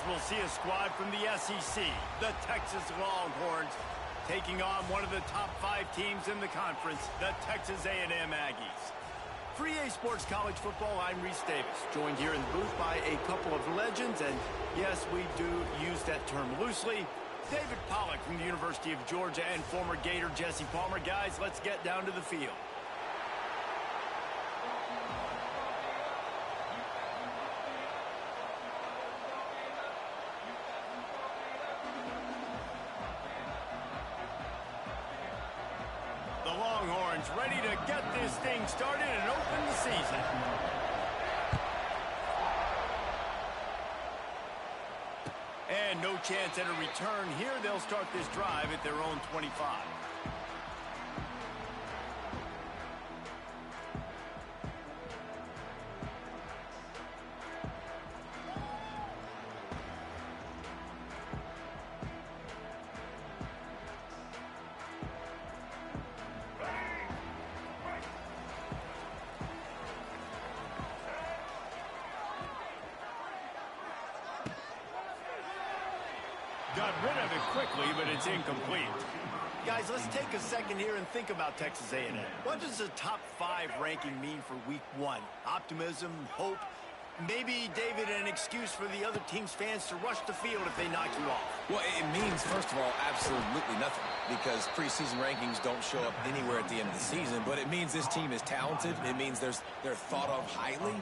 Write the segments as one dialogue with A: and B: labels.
A: we'll see a squad from the SEC, the Texas Longhorns, taking on one of the top 5 teams in the conference, the Texas A&M Aggies. For EA Sports College Football, I'm Reese Davis, joined here in the booth by a couple of legends, and yes, we do use that term loosely. David Pollack from the University of Georgia and former Gator Jesse Palmer. Guys, let's get down to the field. The Longhorns ready to get this thing started and open the season. And no chance at a return here. They'll start this drive at their own 25. Got rid of it quickly, but it's incomplete. Guys, let's take a second here and think about Texas A&M. What does the top 5 ranking mean for week 1? Optimism, hope, maybe, David, an excuse for the other team's fans to rush the field if they knock you off.
B: Well, it means, first of all, absolutely nothing, because preseason rankings don't show up anywhere at the end of the season, but it means this team is talented. It means they're thought of highly.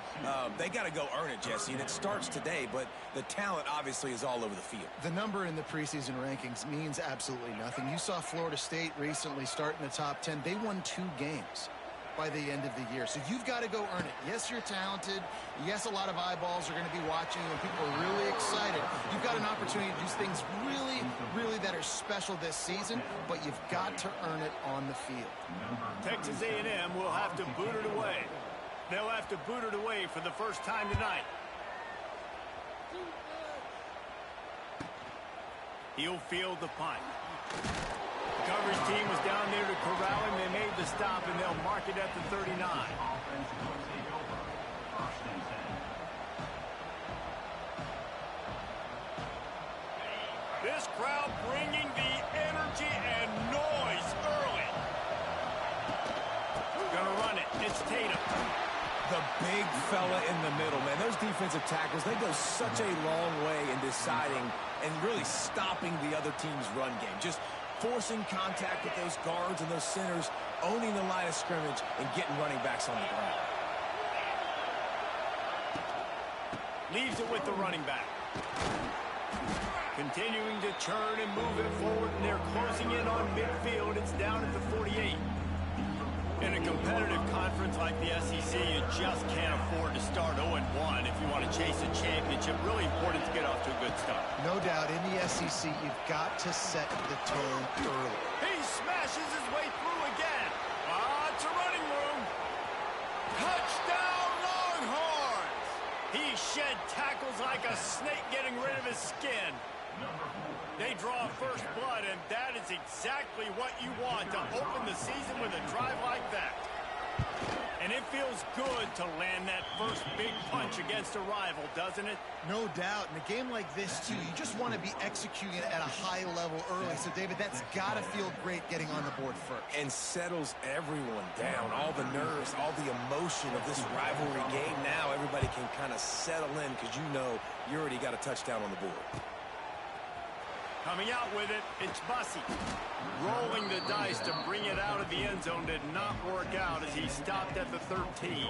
B: They got to go earn it, Jesse, and it starts today, but the talent obviously is all over the field.
C: The number in the preseason rankings means absolutely nothing. You saw Florida State recently start in the top 10. They won 2 games by the end of the year. So you've got to go earn it. Yes, you're talented. Yes, a lot of eyeballs are going to be watching you, and people are really excited. You've got an opportunity to do things really, really that are special this season, but you've got to earn it on the field.
A: Texas A&M will have to boot it away. They'll have to boot it away for the first time tonight. He'll field the punt. Coverage team was down there to corral him. They made the stop, and they'll mark it at the 39. This crowd bringing the energy and noise early. Gonna run it. It's Tatum.
B: The big fella in the middle, man. Those defensive tackles, they go such a long way in deciding and really stopping the other team's run game. Just forcing contact with those guards and those centers, owning the line of scrimmage, and getting running backs on the ground.
A: Leaves it with the running back. Continuing to churn and move it forward, and they're closing in on midfield. It's down at the 48. In a competitive conference like the SEC, you just can't afford to start 0-1 if you want to chase a championship. Really important to get off to a good start.
C: No doubt, in the SEC, you've got to set the tone early.
A: He smashes his way through again. Lots of running room. Touchdown, Longhorns! He shed tackles like a snake getting rid of his skin. They draw first blood, and that is exactly what you want to open the season with a drive like that. And it feels good to land that first big punch against a rival, doesn't it?
C: No doubt. In a game like this, too, you just want to be executing at a high level early. So, David, that's got to feel great getting on the board first.
B: And settles everyone down. All the nerves, all the emotion of this rivalry game. Now everybody can kind of settle in because you know you already got a touchdown on the board.
A: Coming out with it, it's Bussey. Rolling the dice to bring it out of the end zone did not work out as he stopped at the 13.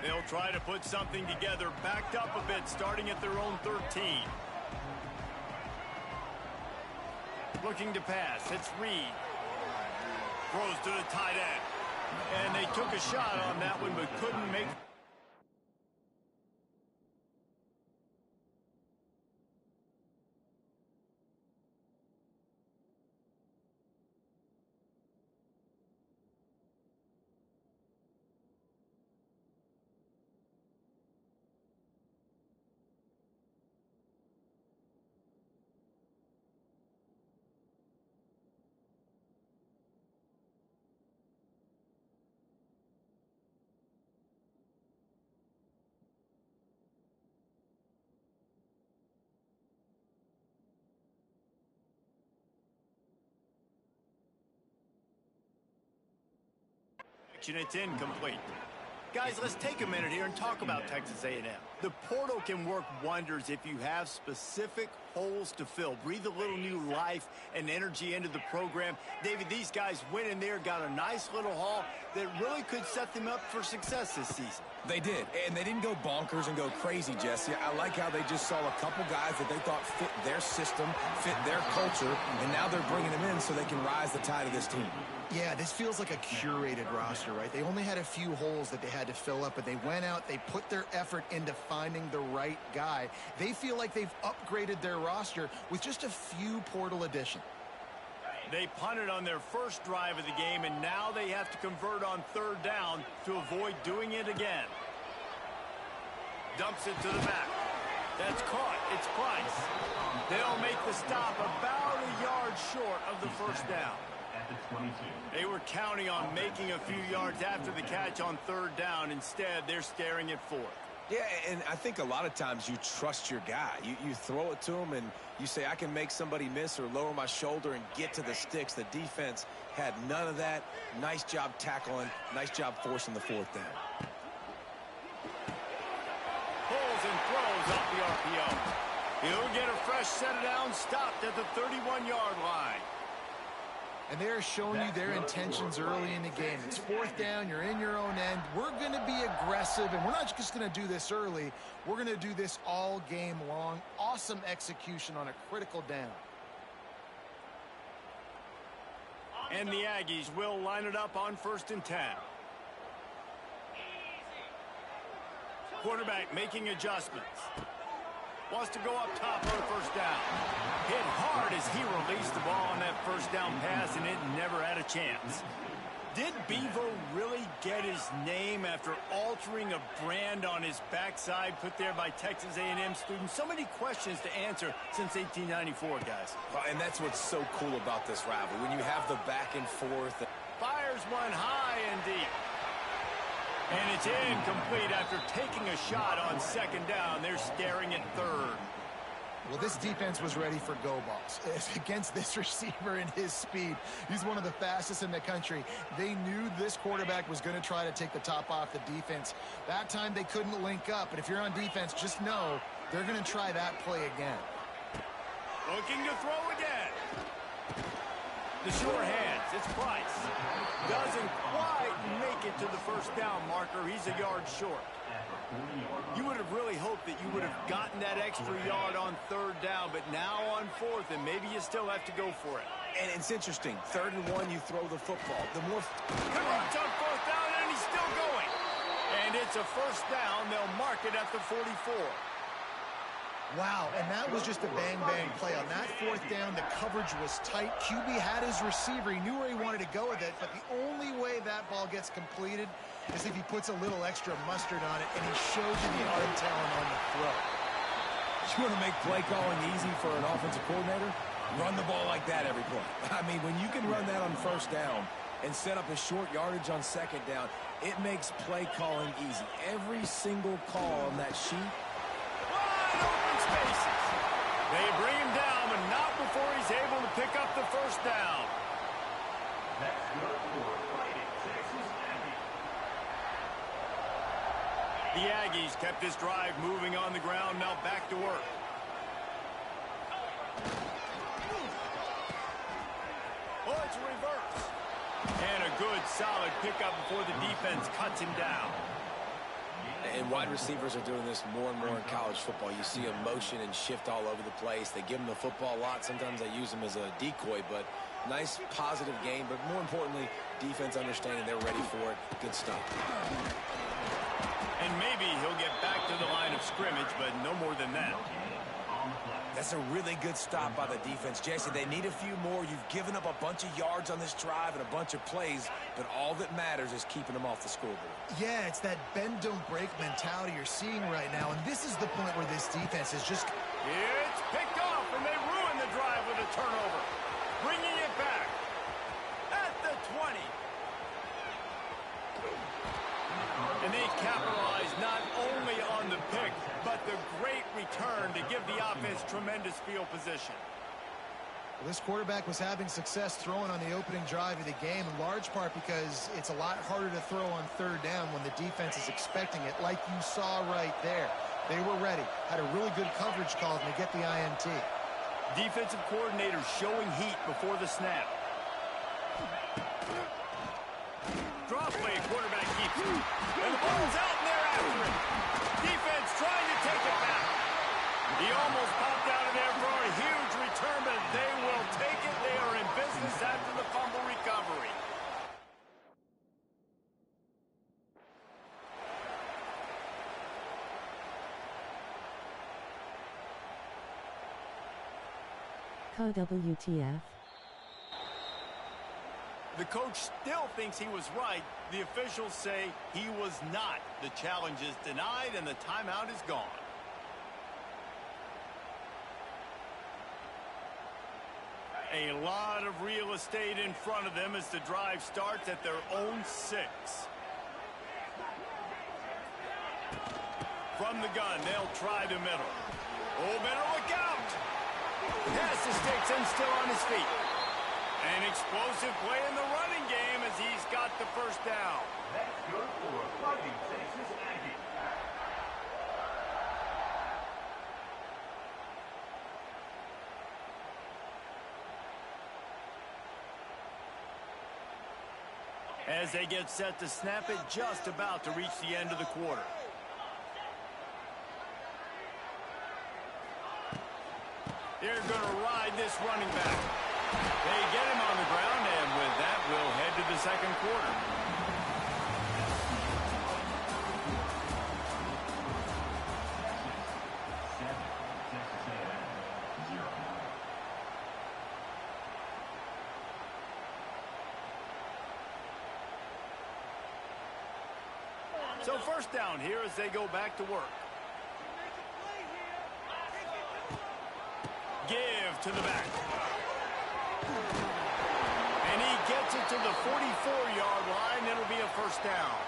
A: They'll try to put something together, backed up a bit, starting at their own 13. Looking to pass. It's Reed. Throws to the tight end. And they took a shot on that one, but couldn't make pitch, and it's incomplete. Guys, let's take a minute here and talk about Texas A&M. The portal can work wonders if you have specific holes to fill. Breathe a little new life and energy into the program. David, these guys went in there, got a nice little haul that really could set them up for success this season.
B: They did, and they didn't go bonkers and go crazy, Jesse. I like how they just saw a couple guys that they thought fit their system, fit their culture, and now they're bringing them in so they can rise the tide of this team.
C: Yeah, this feels like a curated roster, right? They only had a few holes that they had to fill up, but they went out, they put their effort into finding the right guy. They feel like they've upgraded their roster with just a few portal additions.
A: They punted on their first drive of the game, and now they have to convert on third down to avoid doing it again. Dumps it to the back. That's caught. It's Price. They'll make the stop about a yard short of the first down. They were counting on making a few yards after the catch on third down. Instead, they're staring at fourth.
B: Yeah, and I think a lot of times you trust your guy. You throw it to him, and you say, I can make somebody miss or lower my shoulder and get to the sticks. The defense had none of that. Nice job tackling. Nice job forcing the fourth down.
A: Pulls and throws off the RPO. He'll get a fresh set of downs stopped at the 31-yard line.
C: And they're showing you their intentions early in the game. It's fourth down. You're in your own end. We're going to be aggressive, and we're not just going to do this early. We're going to do this all game long. Awesome execution on a critical down.
A: And the Aggies will line it up on 1st and 10. Quarterback making adjustments. Wants to go up top on first down. Hit hard as he released the ball on that first down pass, and it never had a chance. Did Bevo really get his name after altering a brand on his backside put there by Texas A&M students? So many questions to answer since 1894, guys.
B: And that's what's so cool about this rivalry. When you have the back and forth.
A: Fires one high and deep. And it's incomplete after taking a shot on second down. They're staring at third.
C: Well, this defense was ready for go balls. Against this receiver and his speed, he's one of the fastest in the country. They knew this quarterback was going to try to take the top off the defense. That time they couldn't link up, but if you're on defense, just know they're going to try that play again.
A: Looking to throw again. The sure hands, it's Price. Doesn't quite make it to the first down marker. He's a yard short. You would have really hoped that you would have gotten that extra yard on third down, but now on fourth, and maybe you still have to go for it.
B: And it's interesting. 3rd and 1, you throw the football. The more
A: converts on 4th down, and he's still going. And it's a first down. They'll mark it at the 44.
C: Wow, and that was just a bang-bang play. On that 4th down, the coverage was tight. QB had his receiver. He knew where he wanted to go with it, but the only way that ball gets completed is if he puts a little extra mustard on it, and he shows you the arm talent on the throw.
B: You want to make play calling easy for an offensive coordinator? Run the ball like that every play. I mean, when you can run that on first down and set up a short yardage on second down, it makes play calling easy. Every single call on that sheet.
A: Wide open spaces. They bring him down, but not before he's able to pick up the first down. That's good for fighting Texas Aggies. The Aggies kept this drive moving on the ground, now back to work. Oh, it's a reverse. And a good, solid pickup before the defense cuts him down.
B: And wide receivers are doing this more and more in college football. You see them motion and shift all over the place. They give them the football a lot. Sometimes they use them as a decoy, but nice, positive game. But more importantly, defense understanding they're ready for it. Good stuff.
A: And maybe he'll get back to the line of scrimmage, but no more than that.
B: That's a really good stop by the defense. Jesse, they need a few more. You've given up a bunch of yards on this drive and a bunch of plays, but all that matters is keeping them off the scoreboard.
C: Yeah, it's that bend, don't break mentality you're seeing right now, and this is the point where this defense is just...
A: It's picked off, and they ruin the drive with a turnover. Bringing it back at the 20. And they capitalize not only on the pick, but the great return to give the offense tremendous field position.
C: Well, this quarterback was having success throwing on the opening drive of the game, in large part because it's a lot harder to throw on third down when the defense is expecting it, like you saw right there. They were ready, had a really good coverage call to get the INT.
A: Defensive coordinator showing heat before the snap. Draw play, quarterback keeps it. And the ball's out, and they're after it. Defense trying to take it back. He almost popped out of there for a huge return, but they will take it. They are in business after the fumble recovery.
D: WTF.
A: The coach still thinks he was right. The officials say he was not. The challenge is denied, and the timeout is gone. A lot of real estate in front of them as the drive starts at their own 6. From the gun, they'll try the middle. Oh, better look out! Pass escapes him, still on his feet. An explosive play in the running game as he's got the first down.
E: That's good for a Fighting Texas Aggie.
A: As they get set to snap it, just about to reach the end of the quarter. They're going to ride this running back. They get him on the ground, and with that, we'll head to the second quarter. So first down here as they go back to work. Give to the back. And he gets it to the 44-yard line. It'll be a first down.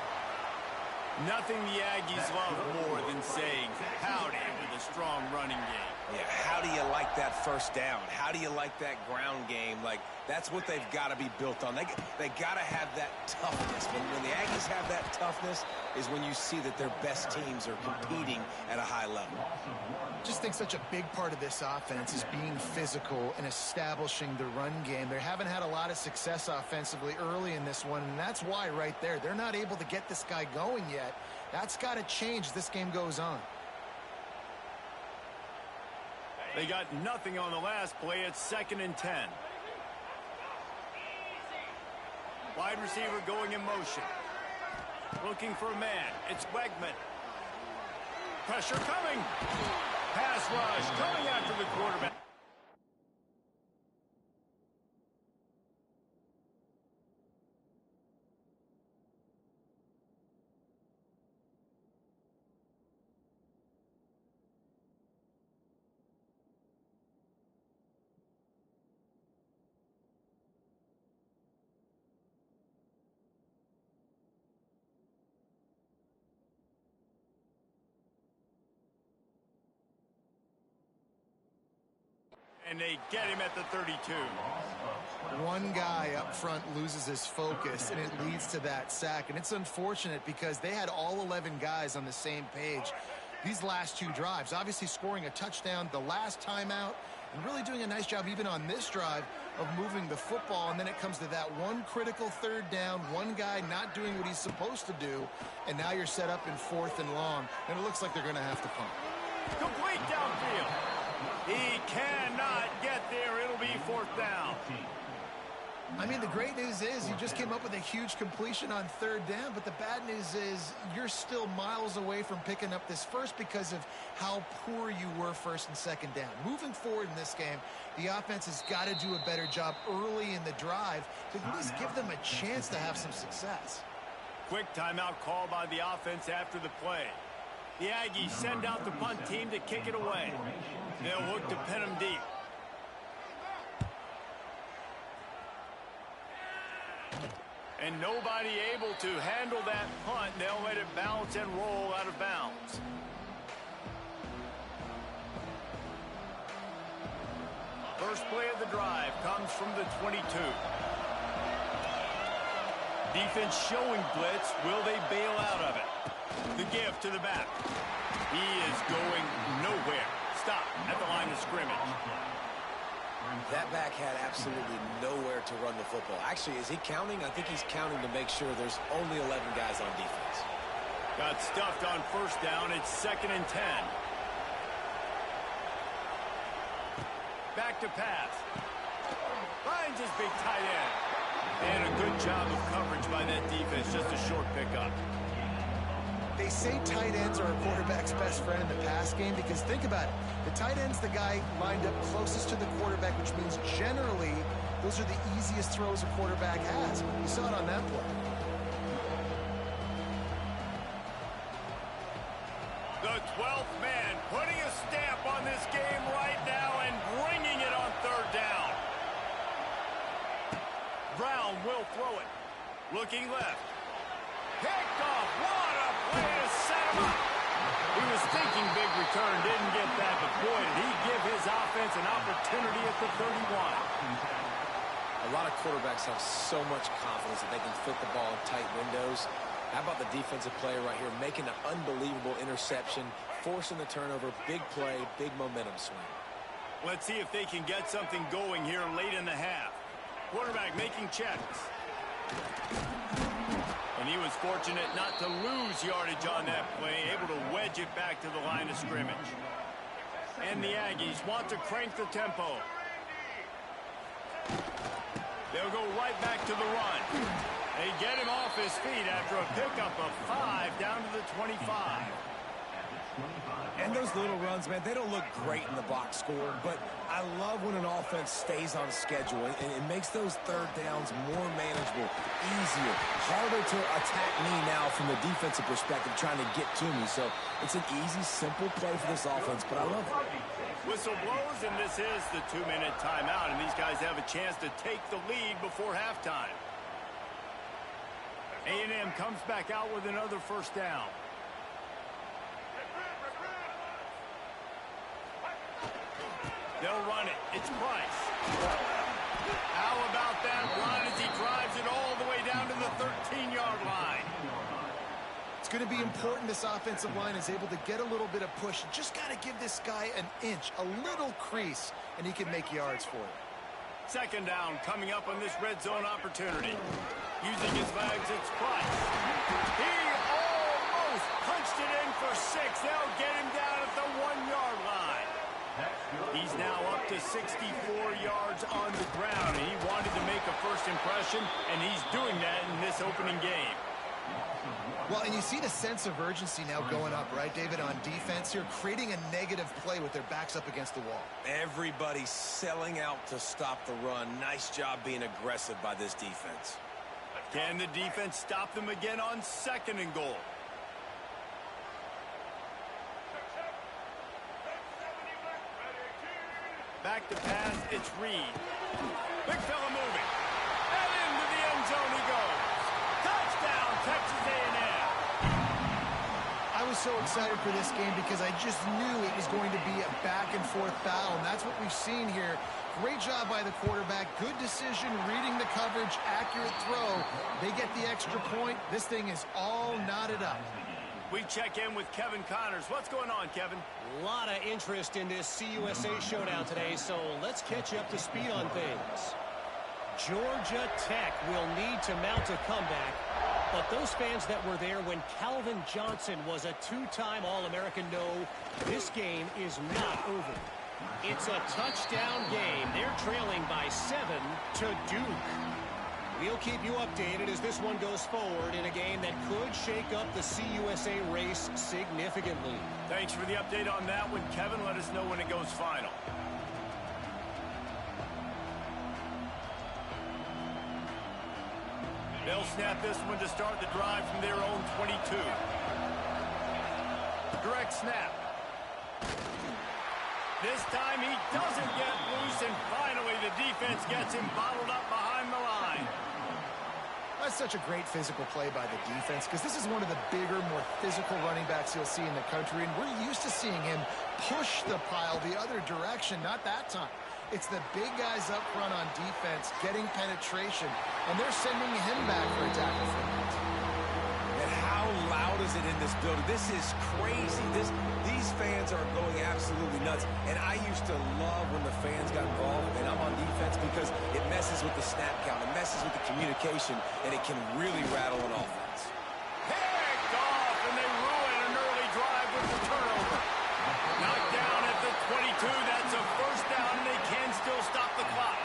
A: Nothing the Aggies love more than saying howdy with a strong running game.
B: Yeah, how do you like that first down? How do you like that ground game? Like, that's what they've got to be built on. They got to have that toughness. When the Aggies have that toughness is when you see that their best teams are competing at a high level.
C: Just think such a big part of this offense is being physical and establishing the run game. They haven't had a lot of success offensively early in this one, and that's why right there. They're not able to get this guy going yet. That's got to change as this game goes on.
A: They got nothing on the last play. It's 2nd and 10. Wide receiver going in motion. Looking for a man. It's Wegman. Pressure coming. Pass rush coming after the quarterback. And they get him at the 32.
C: One guy up front loses his focus, and it leads to that sack. And it's unfortunate because they had all 11 guys on the same page these last 2 drives. Obviously scoring a touchdown the last time out and really doing a nice job even on this drive of moving the football. And then it comes to that one critical 3rd down, one guy not doing what he's supposed to do, and now you're set up in 4th and long, and it looks like they're going to have to punt.
A: Complete downfield. He cannot get there. It'll be 4th down.
C: I mean, the great news is you just came up with a huge completion on 3rd down, but the bad news is you're still miles away from picking up this first because of how poor you were 1st and 2nd down. Moving forward in this game, the offense has got to do a better job early in the drive to at least give them a chance to have some success.
A: Quick timeout call by the offense after the play. The Aggies send out the punt team to kick it away. They'll look to pin him deep. And nobody able to handle that punt. They'll let it bounce and roll out of bounds. first play of the drive comes from the 22. Defense showing blitz. Will they bail out of it? The give to the back. He is going nowhere. Stop at the line of scrimmage.
B: That back had absolutely nowhere to run the football. Actually, is he counting? I think he's counting to make sure there's only 11 guys on defense.
A: Got stuffed on first down. It's 2nd and 10. Back to pass. Finds his big tight end. And a good job of coverage by that defense. Just a short pickup.
C: They say tight ends are a quarterback's best friend in the pass game because think about it. The tight end's the guy lined up closest to the quarterback, which means generally those are the easiest throws a quarterback has. You saw it on that play.
A: The 12th man putting a stamp on this game right now and bringing it on 3rd down. Brown will throw it. Looking left. Picked off. What a play to set him up. He was thinking big return, didn't get that, but boy, did he give his offense an opportunity at the 31.
B: A lot of quarterbacks have so much confidence that they can fit the ball in tight windows. How about the defensive player right here making an unbelievable interception, forcing the turnover, big play, big momentum swing.
A: Let's see if they can get something going here late in the half. Quarterback making checks. And he was fortunate not to lose yardage on that play, able to wedge it back to the line of scrimmage. And the Aggies want to crank the tempo. They'll go right back to the run. They get him off his feet after a pickup of 5 down to the 25.
B: And those little runs, man, they don't look great in the box score, but I love when an offense stays on schedule, and it makes those 3rd downs more manageable, easier, harder to attack me now from the defensive perspective trying to get to me. So it's an easy, simple play for this offense, but I love it.
A: Whistle blows, and this is the 2-minute timeout, and these guys have a chance to take the lead before halftime. A&M comes back out with another 1st down. They'll run it. It's Price. How about that run as he drives it all the way down to the 13-yard line?
C: It's going to be important this offensive line is able to get a little bit of push. Just got to give this guy an inch, a little crease, and he can make yards for it.
A: 2nd down coming up on this red zone opportunity. Using his legs, it's Price. He almost punched it in for 6. They'll get him down at the 1-yard line. He's now up to 64 yards on the ground. He wanted to make a first impression, and he's doing that in this opening game.
C: Well, and you see the sense of urgency now going up, right, David, on defense here, creating a negative play with their backs up against the wall.
B: Everybody's selling out to stop the run. Nice job being aggressive by this defense.
A: Can the defense stop them again on 2nd and goal? Back to pass, it's Reed. Big fella moving. And into the end zone he goes. Touchdown, Texas A&M.
C: I was so excited for this game because I just knew it was going to be a back-and-forth battle, and that's what we've seen here. Great job by the quarterback. Good decision, reading the coverage, accurate throw. They get the extra point. This thing is all knotted up.
A: We check in with Kevin Connors. What's going on, Kevin?
D: A lot of interest in this CUSA showdown today, so let's catch you up to speed on things. Georgia Tech will need to mount a comeback, but those fans that were there when Calvin Johnson was a 2-time All-American know this game is not over. It's a touchdown game. They're trailing by 7 to Duke. We'll keep you updated as this one goes forward in a game that could shake up the CUSA race significantly.
A: Thanks for the update on that one, Kevin. Let us know when it goes final. They'll snap this one to start the drive from their own 22. Direct snap. This time he doesn't get loose, and finally the defense gets him bottled up behind the line.
C: That's such a great physical play by the defense because this is one of the bigger, more physical running backs you'll see in the country, and we're used to seeing him push the pile the other direction, not that time. It's the big guys up front on defense getting penetration, and they're sending him back for a tackle for a loss.
B: And how loud is it in this building? This is crazy. These fans are going absolutely nuts. And I used to love when the fans got involved, and I'm on defense, because it messes with the snap count. It messes with the communication, and it can really rattle an offense.
A: Picked off, and they ruin an early drive with the turnover. Knocked down at the 22. That's a first down, and they can still stop the clock.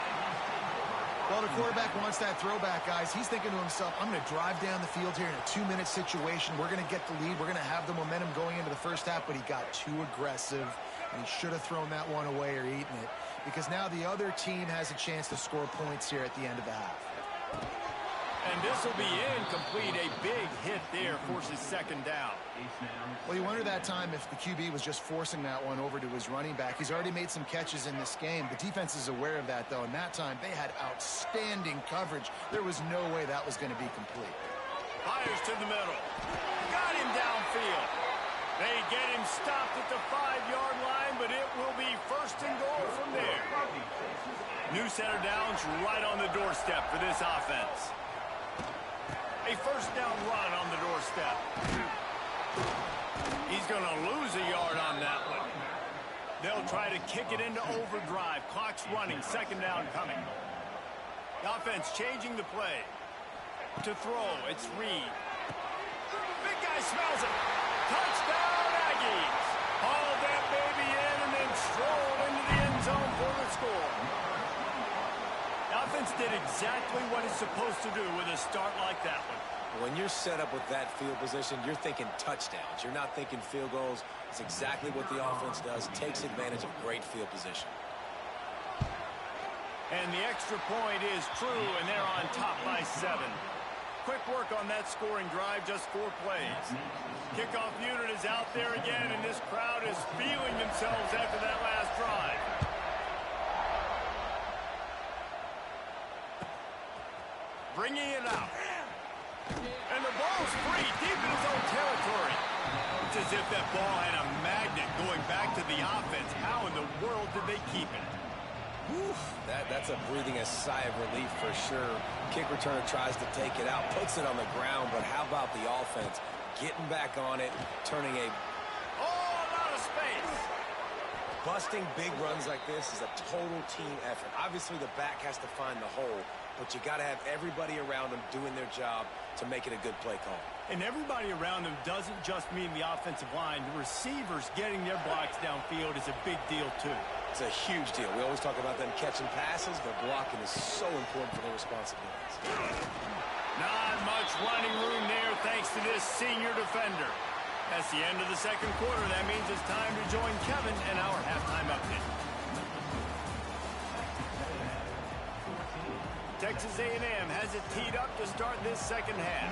C: Well, the quarterback wants that throwback, guys. He's thinking to himself, I'm going to drive down the field here in a 2-minute situation. We're going to get the lead. We're going to have the momentum going into the first half, but he got too aggressive, and he should have thrown that one away or eaten it, because now the other team has a chance to score points here at the end of the half.
A: And this will be incomplete. A big hit there forces second down.
C: Well, you wonder that time if the QB was just forcing that one over to his running back. He's already made some catches in this game. The defense is aware of that, though, and that time they had outstanding coverage. There was no way that was going to be complete.
A: Fires to the middle. Got him downfield. They get him stopped at the 5-yard line, but it will be first and goal from there. New center downs right on the doorstep for this offense. A first down run on the doorstep. He's going to lose a yard on that one. They'll try to kick it into overdrive. Clock's running. Second down coming. The offense changing the play. To throw, it's Reed. Big guy smells it. Touchdown, Aggies. Haul that baby in and then stroll into the end zone for the score. The offense did exactly what it's supposed to do with a start like that one.
B: When you're set up with that field position, you're thinking touchdowns. You're not thinking field goals. It's exactly what the offense does. Takes advantage of great field position.
A: And the extra point is true, and they're on top by 7. Quick work on that scoring drive, just 4 plays. Kickoff unit is out there again, and this crowd is feeling themselves after that last drive. Bringing it out. And the ball's free, deep in his own territory. It's as if that ball had a magnet going back to the offense. How in the world did they keep it?
B: Whew, that's a breathing a sigh of relief for sure. Kick returner tries to take it out, puts it on the ground, but how about the offense getting back on it, turning a
A: lot of space.
B: Busting big runs like this is a total team effort. Obviously, the back has to find the hole, but you got to have everybody around them doing their job to make it a good play call.
A: And everybody around them doesn't just mean the offensive line. The receivers getting their blocks downfield is a big deal, too.
B: It's a huge deal. We always talk about them catching passes, but blocking is so important for their responsibilities.
A: Not much running room there thanks to this senior defender. That's the end of the second quarter. That means it's time to join Kevin in our halftime update. Texas A&M has it teed up to start this second half.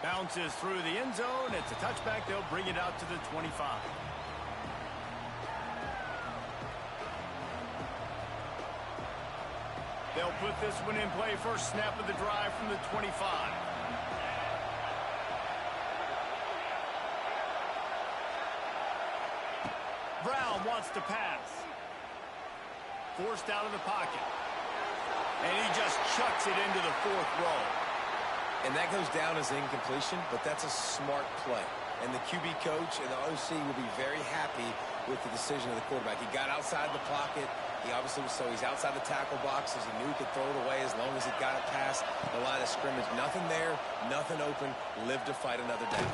A: Bounces through the end zone. It's a touchback. They'll bring it out to the 25. They'll put this one in play. First snap of the drive from the 25. Brown wants to pass. Forced out of the pocket. And he just chucks it into the 4th row.
B: And that goes down as incompletion, but that's a smart play. And the QB coach and the OC will be very happy with the decision of the quarterback. He got outside the pocket. He obviously was he's outside the tackle boxes. He knew he could throw it away as long as he got it past the line of scrimmage. Nothing there, nothing open. Lived to fight another down.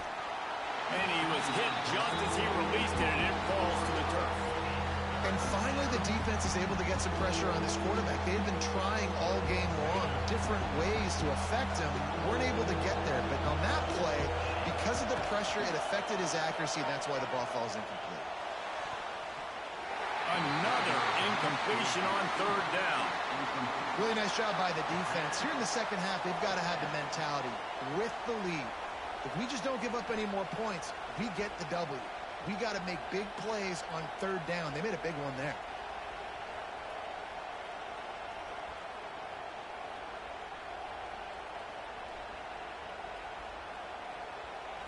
A: And he was hit just as he released it, and it falls to the turf.
C: And finally, the defense is able to get some pressure on this quarterback. They've been trying all game long different ways to affect him. Weren't able to get there. But on that play, because of the pressure, it affected his accuracy, and that's why the ball falls incomplete.
A: Another incompletion on 3rd down.
C: Really nice job by the defense. Here in the second half, they've got to have the mentality with the lead. If we just don't give up any more points, we get the W. We got to make big plays on 3rd down. They made a big one there.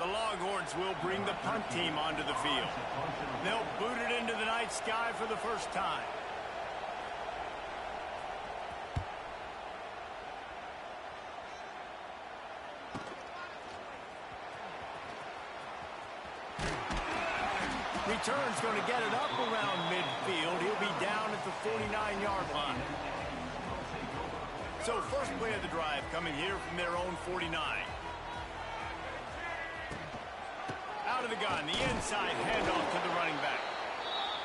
A: The long Longhorns will bring the punt team onto the field. They'll boot it into the night sky for the first time. Return's going to get it up around midfield. He'll be down at the 49-yard line. So first play of the drive coming here from their own 49. Out of the gun, the inside handoff to the running back.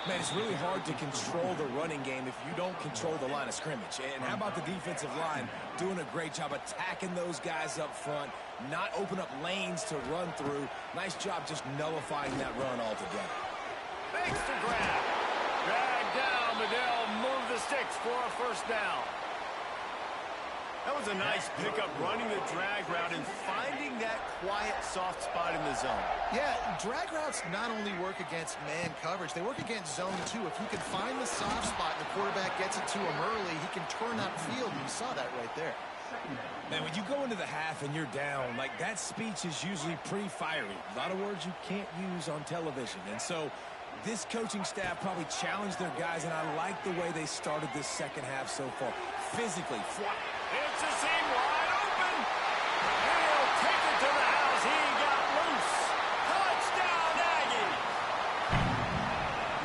B: Man, it's really hard to control the running game if you don't control the line of scrimmage. And how about the defensive line doing a great job attacking those guys up front, not open up lanes to run through. Nice job just nullifying that run altogether.
A: Makes the grab. Drag down, but they'll move the sticks for a first down. That was a nice pickup, running the drag route and finding that quiet, soft spot in the zone.
C: Yeah, drag routes not only work against man coverage, they work against zone too. If you can find the soft spot and the quarterback gets it to him early, he can turn upfield, and you saw that right there.
B: Man, when you go into the half and you're down, like, that speech is usually pretty fiery. A lot of words you can't use on television. And so this coaching staff probably challenged their guys, and I like the way they started this second half so far. Physically,
A: it's a seam wide open. And he'll take it to the house. He got loose. Touchdown, Aggie.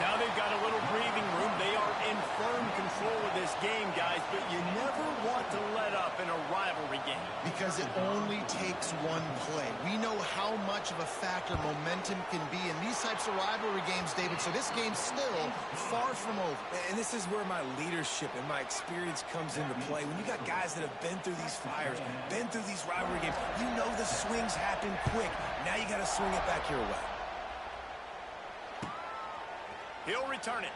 A: Now they've got a little breathing room. They are in firm control of this game, guys, but you never want to let up in a rivalry game.
C: Because it only takes one play. We know how much of a factor momentum can be in these types of rivalry games, David, so this game's still far from over.
B: And this is where my leadership and my experience comes into play. When you got guys that have been through these fires, been through these rivalry games, you know the swings happen quick. Now you got to swing it back your way.
A: He'll return it.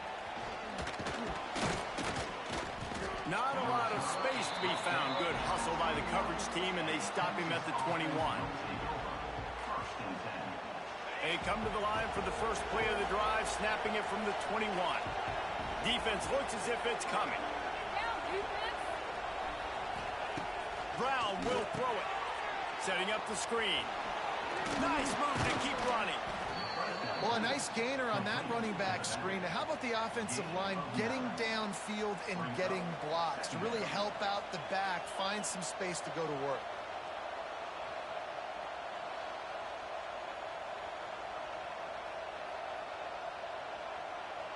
A: Not a lot of space to be found. Good hustle by the coverage team, and they stop him at the 21. They come to the line for the first play of the drive, snapping it from the 21. Defense looks as if it's coming. Brown will throw it. Setting up the screen. Nice move to keep running.
C: Well, a nice gainer on that running back screen. Now, how about the offensive line getting downfield and getting blocks to really help out the back, find some space to go to work?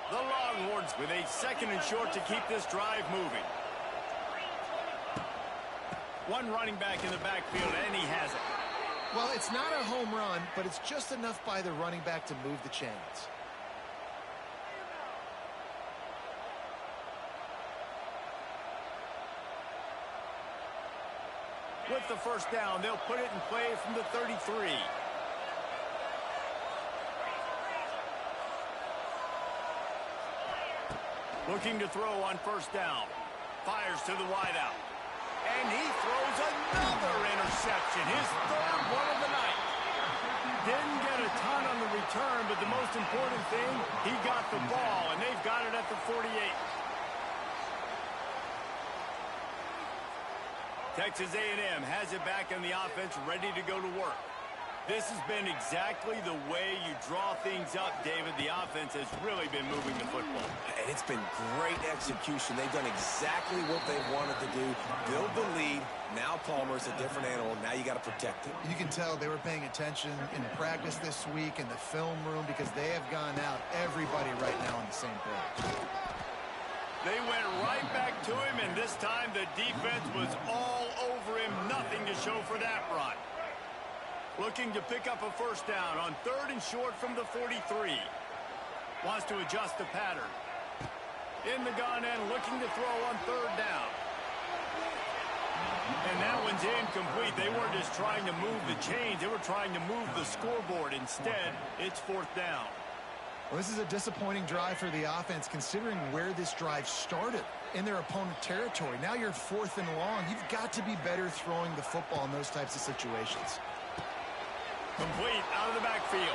A: The Longhorns with a second and short to keep this drive moving. One running back in the backfield, and he has it.
C: Well, it's not a home run, but it's just enough by the running back to move the chains.
A: With the first down, they'll put it in play from the 33. Looking to throw on first down. Fires to the wideout. And he throws another interception. His third one of the night. Didn't get a ton on the return, but the most important thing, he got the ball, and they've got it at the 48. Texas A&M has it back in the offense, ready to go to work. This has been exactly the way you draw things up, David. The offense has really been moving the football.
B: And it's been great execution. They've done exactly what they wanted to do. Build the lead. Now Palmer's a different animal. Now you got to protect it.
C: You can tell they were paying attention in practice this week in the film room because they have gone out, everybody right now on the same page.
A: They went right back to him, and this time the defense was all over him. Nothing to show for that run. Looking to pick up a first down on third and short from the 43. Wants to adjust the pattern. In the gun and looking to throw on third down. And that one's incomplete. They weren't just trying to move the chains. They were trying to move the scoreboard. Instead, it's fourth down.
C: Well, this is a disappointing drive for the offense considering where this drive started in their opponent territory. Now you're fourth and long. You've got to be better throwing the football in those types of situations.
A: Complete out of the backfield.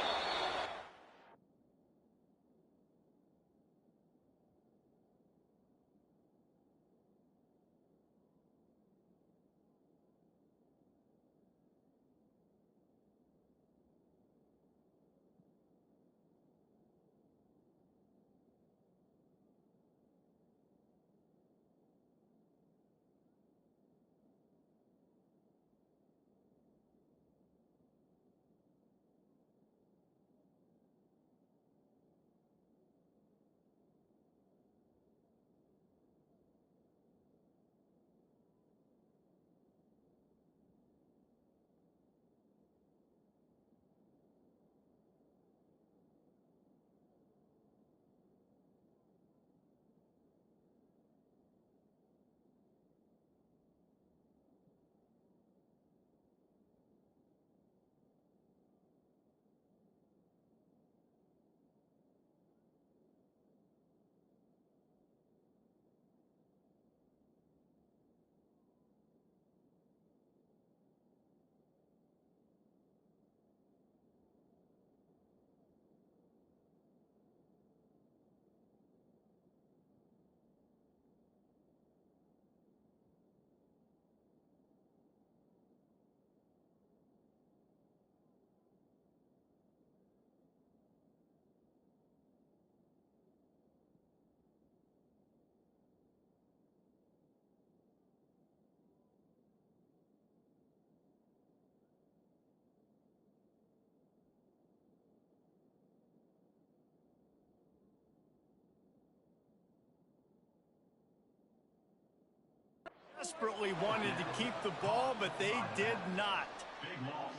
A: desperately wanted to keep the ball, but they did not.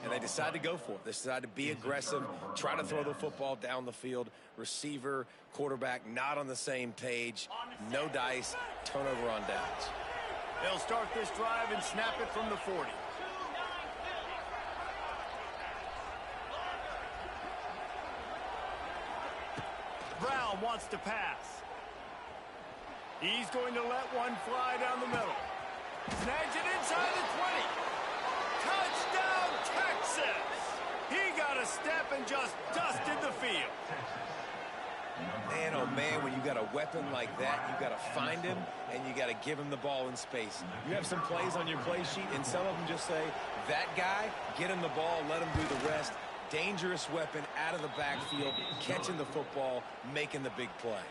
B: And they decided to go for it. They decided to be aggressive, try to throw the football down the field. Receiver, quarterback, not on the same page. No dice, turnover on downs.
A: They'll start this drive and snap it from the 40. Brown wants to pass. He's going to let one fly down the middle. Snags it inside the 20. Touchdown, Texas! He got a step and just dusted the field.
B: Man, oh man, when you got a weapon like that, you got to find him and you got to give him the ball in space. You have some plays on your play sheet, and some of them just say, that guy, get him the ball, let him do the rest. Dangerous weapon out of the backfield, catching the football, making the big play.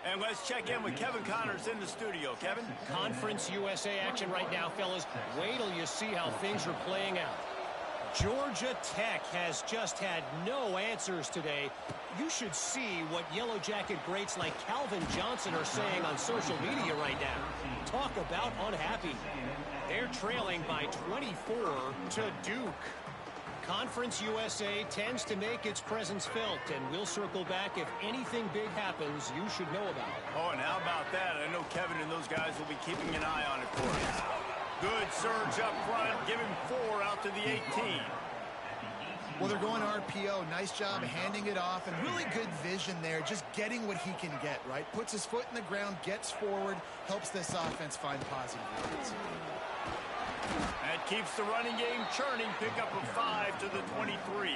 A: And let's check in with Kevin Connors in the studio. Kevin?
D: Conference USA action right now, fellas. Wait till you see how things are playing out. Georgia Tech has just had no answers today. You should see what Yellow Jacket greats like Calvin Johnson are saying on social media right now. Talk about unhappy. They're trailing by 24 to Duke. Conference USA tends to make its presence felt, and we'll circle back if anything big happens you should know about.
A: Oh, and how about that? I know Kevin and those guys will be keeping an eye on it for us. Good surge up front. Give him 4 out to the 18.
C: Well, they're going RPO. Nice job handing it off, and really good vision there, just getting what he can get, right? Puts his foot in the ground, gets forward, helps this offense find positive yards.
A: That keeps the running game churning. Pickup of 5 to the 23.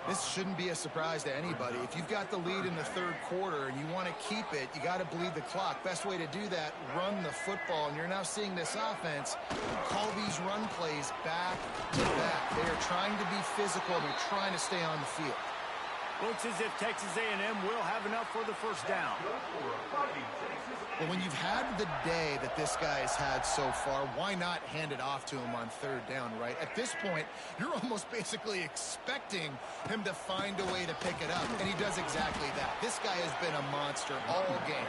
C: This shouldn't be a surprise to anybody. If you've got the lead in the third quarter and you want to keep it, you got to bleed the clock. Best way to do that, run the football. And you're now seeing this offense call these run plays back to back. They are trying to be physical. They're trying to stay on the field.
A: Looks as if Texas A&M will have enough for the first down.
C: Well, when you've had the day that this guy has had so far, why not hand it off to him on third down, right? At this point, you're almost basically expecting him to find a way to pick it up, and he does exactly that. This guy has been a monster all game.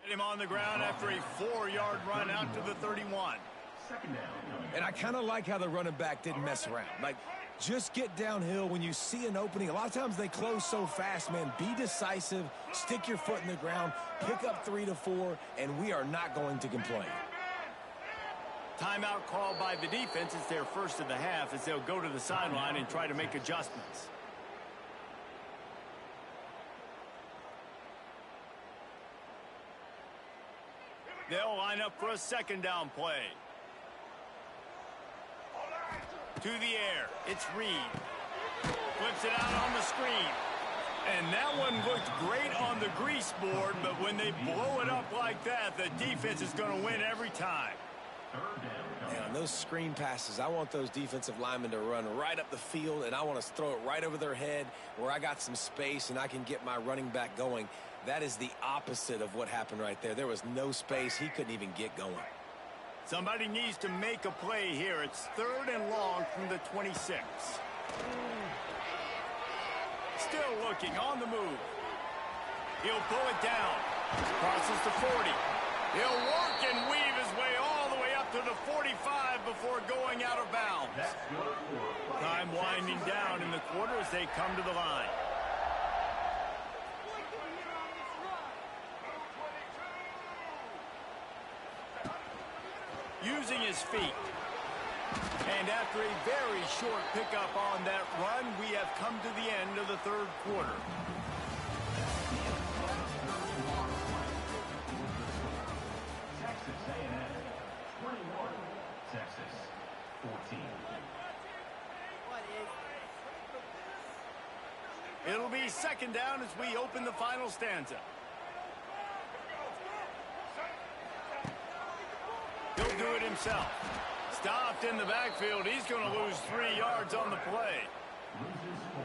A: Him on the ground after a 4-yard run out to the 31.
B: And I kind of like how the running back didn't mess around. Like, just get downhill when you see an opening. A lot of times they close so fast, man. Be decisive, stick your foot in the ground, pick up 3 to 4, and we are not going to complain.
A: Timeout called by the defense. It's their first of the half as they'll go to the sideline and try to make adjustments. They'll line up for a second down play. To the air. It's Reed. Flips it out on the screen. And that one looked great on the grease board, but when they blow it up like that, the defense is going to win every time.
B: And on those screen passes, I want those defensive linemen to run right up the field, and I want to throw it right over their head where I got some space and I can get my running back going. That is the opposite of what happened right there. There was no space. He couldn't even get going.
A: Somebody needs to make a play here. It's 3rd and long from the 26. Still looking on the move. He'll pull it down. Crosses the 40. He'll work and weave his way all the way up to the 45 before going out of bounds. Time winding down in the quarter as they come to the line. Using his feet. And after a very short pickup on that run, we have come to the end of the third quarter.
E: Texas A&M 21, Texas
A: It'll be second down as we open the final stanza. He'll do it himself. Stopped in the backfield. He's going to lose 3 yards on the play.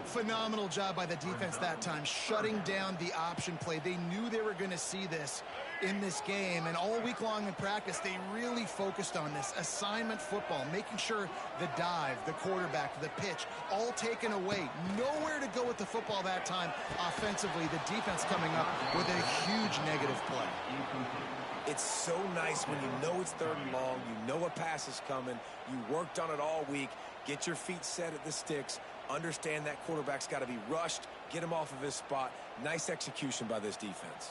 C: Phenomenal job by the defense that time, shutting down the option play. They knew they were going to see this in this game, and all week long in practice, they really focused on this assignment football, making sure the dive, the quarterback, the pitch, all taken away. Nowhere to go with the football that time offensively. The defense coming up with a huge negative play.
B: It's so nice when you know it's third and long, you know a pass is coming, you worked on it all week, get your feet set at the sticks, understand that quarterback's got to be rushed, get him off of his spot. Nice execution by this defense.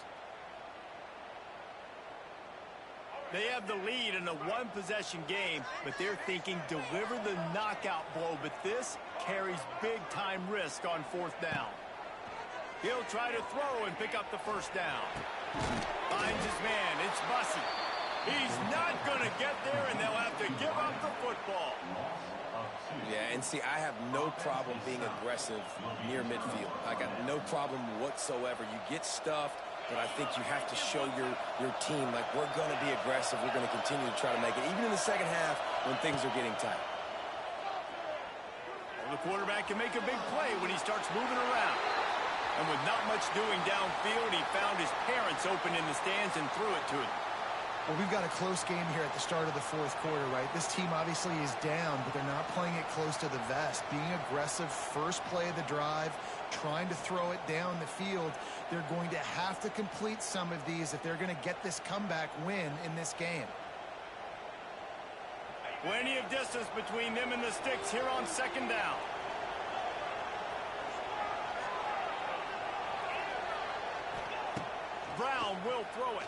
A: They have the lead in a one-possession game, but they're thinking deliver the knockout blow, but this carries big-time risk on fourth down. He'll try to throw and pick up the first down. Finds his man. It's Bussey. He's not going to get there, and they'll have to give up the football.
B: Yeah, and see, I have no problem being aggressive near midfield. I got no problem whatsoever. You get stuffed, but I think you have to show your team, like, we're going to be aggressive. We're going to continue to try to make it, even in the second half when things are getting tight.
A: Well, the quarterback can make a big play when he starts moving around. And with not much doing downfield, he found his parents open in the stands and threw it to them.
C: Well, we've got a close game here at the start of the fourth quarter, right? This team obviously is down, but they're not playing it close to the vest. Being aggressive, first play of the drive, trying to throw it down the field. They're going to have to complete some of these if they're going to get this comeback win in this game.
A: Plenty of distance between them and the sticks here on second down. Brown will throw it.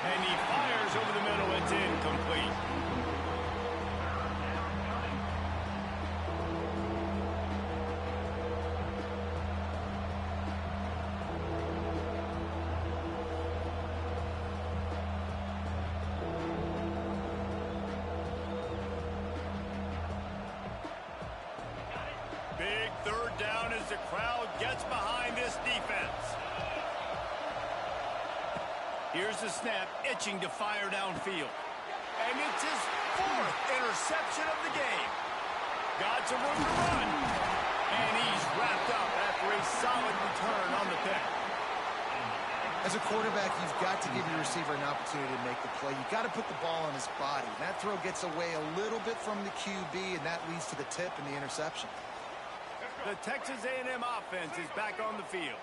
A: And he fires over the middle. It's incomplete. Big third down as the crowd gets behind this defense. Here's the snap, itching to fire downfield. And it's his fourth interception of the game. Got some room to run. And he's wrapped up after a solid return on the pick.
C: As a quarterback, you've got to give your receiver an opportunity to make the play. You've got to put the ball on his body. That throw gets away a little bit from the QB, and that leads to the tip and the interception.
A: The Texas A&M offense is back on the field.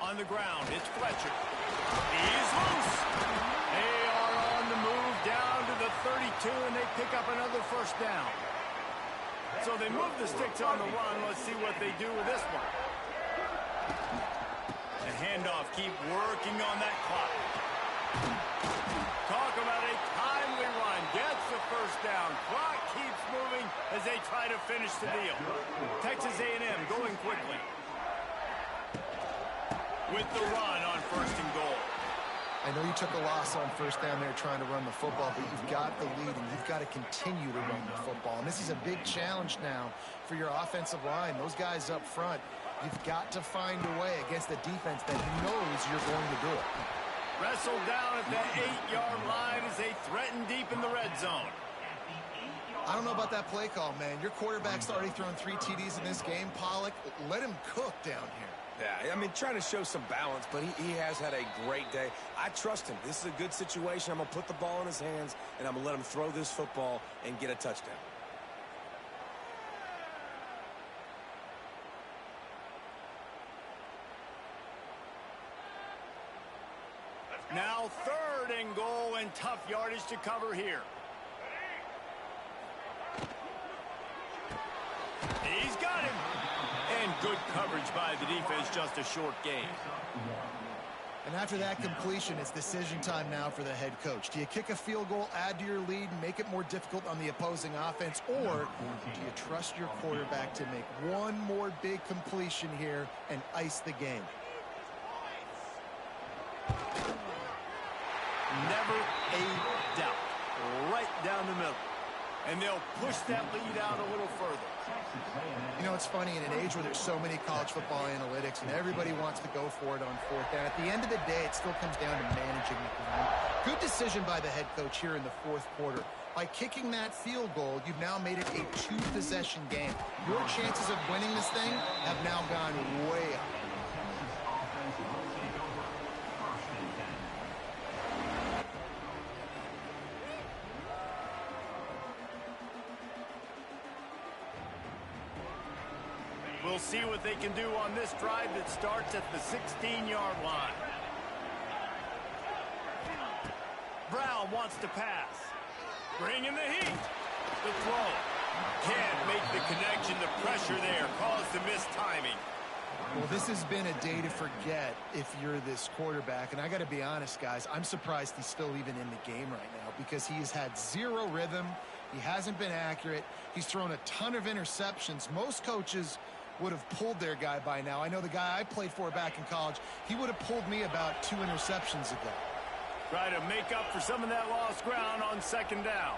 A: On the ground, it's Fletcher. He's loose. They are on the move down to the 32, and they pick up another first down. So they move the sticks on the run. Let's see what they do with this one. The handoff, keep working on that clock. Talk about a timely run. Gets the first down. Clock keeps moving as they try to finish the deal. Texas A&M going quickly. With the run on first and goal.
C: I know you took a loss on first down there trying to run the football, but you've got the lead, and you've got to continue to run the football. And this is a big challenge now for your offensive line. Those guys up front, you've got to find a way against a defense that knows you're going to do it.
A: Wrestled down at the 8-yard line as they threaten deep in the red zone.
C: I don't know about that play call, man. Your quarterback's already thrown 3 TDs in this game. Pollock, let him cook down here.
B: Yeah, I mean, trying to show some balance, but he has had a great day. I trust him. This is a good situation. I'm going to put the ball in his hands, and I'm going to let him throw this football and get a touchdown.
A: Now third and goal and tough yardage to cover here. He's got him. And good coverage by the defense, just a short gain.
C: And after that completion, it's decision time now for the head coach. Do you kick a field goal, add to your lead, and make it more difficult on the opposing offense, or do you trust your quarterback to make one more big completion here and ice the game?
A: Never a doubt. Right down the middle. And they'll push that lead out a little further.
C: You know, it's funny, in an age where there's so many college football analytics and everybody wants to go for it on fourth down, at the end of the day, it still comes down to managing the game. Good decision by the head coach here in the fourth quarter. By kicking that field goal, you've now made it a two-possession game. Your chances of winning this thing have now gone way up.
A: We'll see what they can do on this drive that starts at the 16-yard line. Brown wants to pass. Bringing the heat. The throw. Can't make the connection. The pressure there caused the missed timing.
C: Well, this has been a day to forget if you're this quarterback. And I got to be honest, guys, I'm surprised he's still even in the game right now because he has had zero rhythm. He hasn't been accurate. He's thrown a ton of interceptions. Most coaches would have pulled their guy by now. I know the guy I played for back in college, he would have pulled me about 2 interceptions ago.
A: Try to make up for some of that lost ground on second down.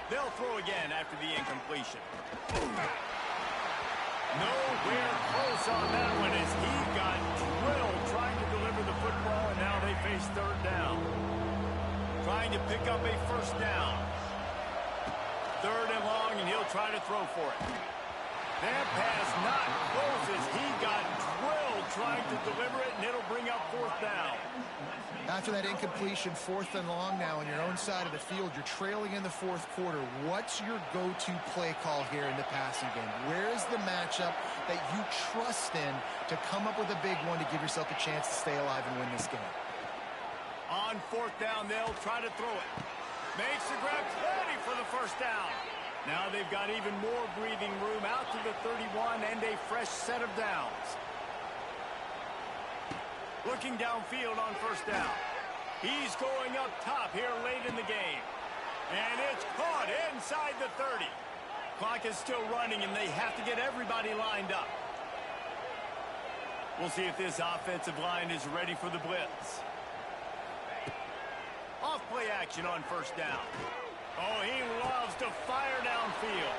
A: They'll throw again after the incompletion. Nowhere close on that one as he got drilled trying to deliver the football, and now they face third down. Trying to pick up a first down. Third and long, and he'll try to throw for it. That pass not close as he got drilled trying to deliver it, and it'll bring up fourth down.
C: After that incompletion, fourth and long now on your own side of the field, you're trailing in the fourth quarter. What's your go-to play call here in the passing game? Where's the matchup that you trust in to come up with a big one to give yourself a chance to stay alive and win this game?
A: On fourth down, they'll try to throw it. Makes the grab, plenty for the first down. Now they've got even more breathing room out to the 31 and a fresh set of downs. Looking downfield on first down. He's going up top here late in the game. And it's caught inside the 30. Clock is still running, and they have to get everybody lined up. We'll see if this offensive line is ready for the blitz. Off play action on first down. Oh, he loves to fire downfield.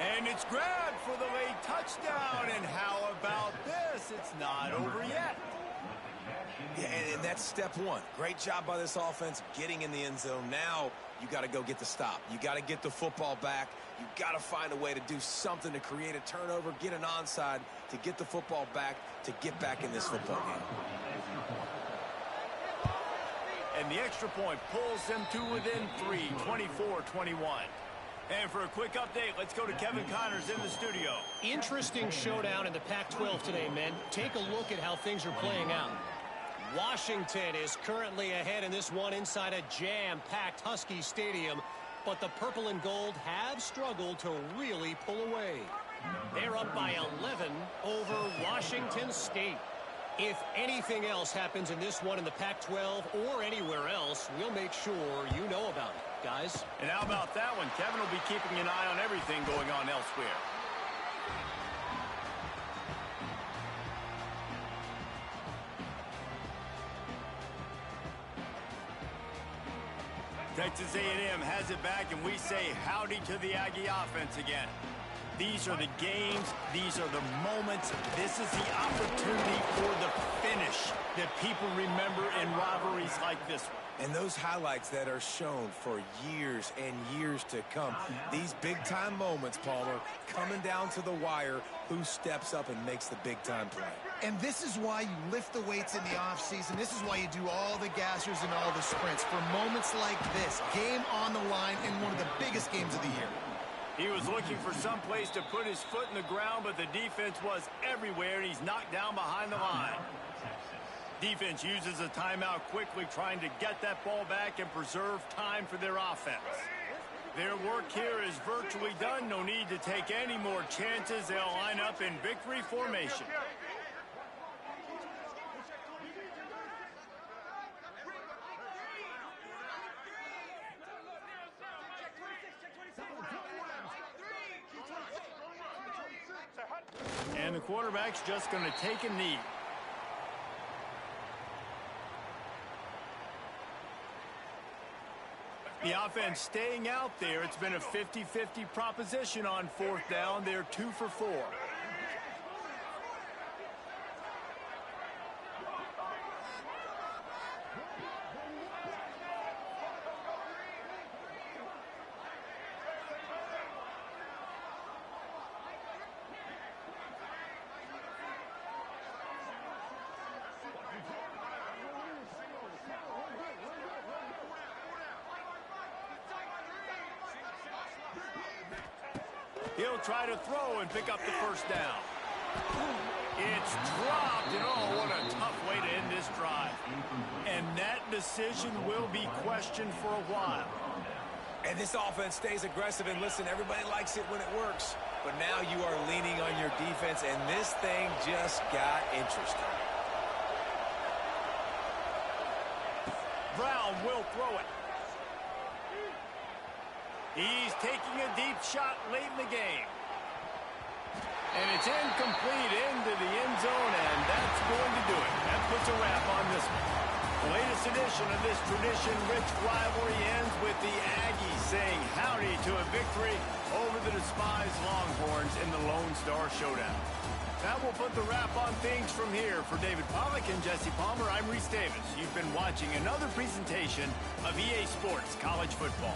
A: And it's grabbed for the late touchdown. And how about this? It's not over yet.
B: Yeah, and that's step one. Great job by this offense getting in the end zone. Now you got to go get the stop. You got to get the football back. You got to find a way to do something to create a turnover, get an onside, to get the football back, to get back in this football game.
A: And the extra point pulls them to within 3, 24-21. And for a quick update, let's go to Kevin Connors in the studio.
D: Interesting showdown in the Pac-12 today, men. Take a look at how things are playing out. Washington is currently ahead in this one inside a jam-packed Husky Stadium, but the purple and gold have struggled to really pull away. They're up by 11 over Washington State. If anything else happens in this one in the Pac-12 or anywhere else, we'll make sure you know about it, guys.
A: And how about that one? Kevin will be keeping an eye on everything going on elsewhere. Texas A&M has it back, and we say howdy to the Aggie offense again. These are the games. These are the moments. This is the opportunity for the finish that people remember in rivalries like this one.
B: And those highlights that are shown for years and years to come. These big-time moments, Palmer, coming down to the wire, who steps up and makes the big-time play.
C: And this is why you lift the weights in the offseason. This is why you do all the gassers and all the sprints. For moments like this, game on the line in one of the biggest games of the year.
A: He was looking for some place to put his foot in the ground, but the defense was everywhere, and he's knocked down behind the line. Defense uses a timeout quickly, trying to get that ball back and preserve time for their offense. Their work here is virtually done. No need to take any more chances. They'll line up in victory formation. And the quarterback's just going to take a knee. The offense staying out there. It's been a 50-50 proposition on fourth down. They're 2 for 4. He'll try to throw and pick up the first down. It's dropped, and oh, what a tough way to end this drive. And that decision will be questioned for a while.
B: And this offense stays aggressive, and listen, everybody likes it when it works. But now you are leaning on your defense, and this thing just got interesting.
A: Brown will throw it. He's taking a deep shot late in the game. And it's incomplete into the end zone, and that's going to do it. That puts a wrap on this one. The latest edition of this tradition-rich rivalry ends with the Aggies saying howdy to a victory over the despised Longhorns in the Lone Star Showdown. That will put the wrap on things from here. For David Pollack and Jesse Palmer, I'm Reese Davis. You've been watching another presentation of EA Sports College Football.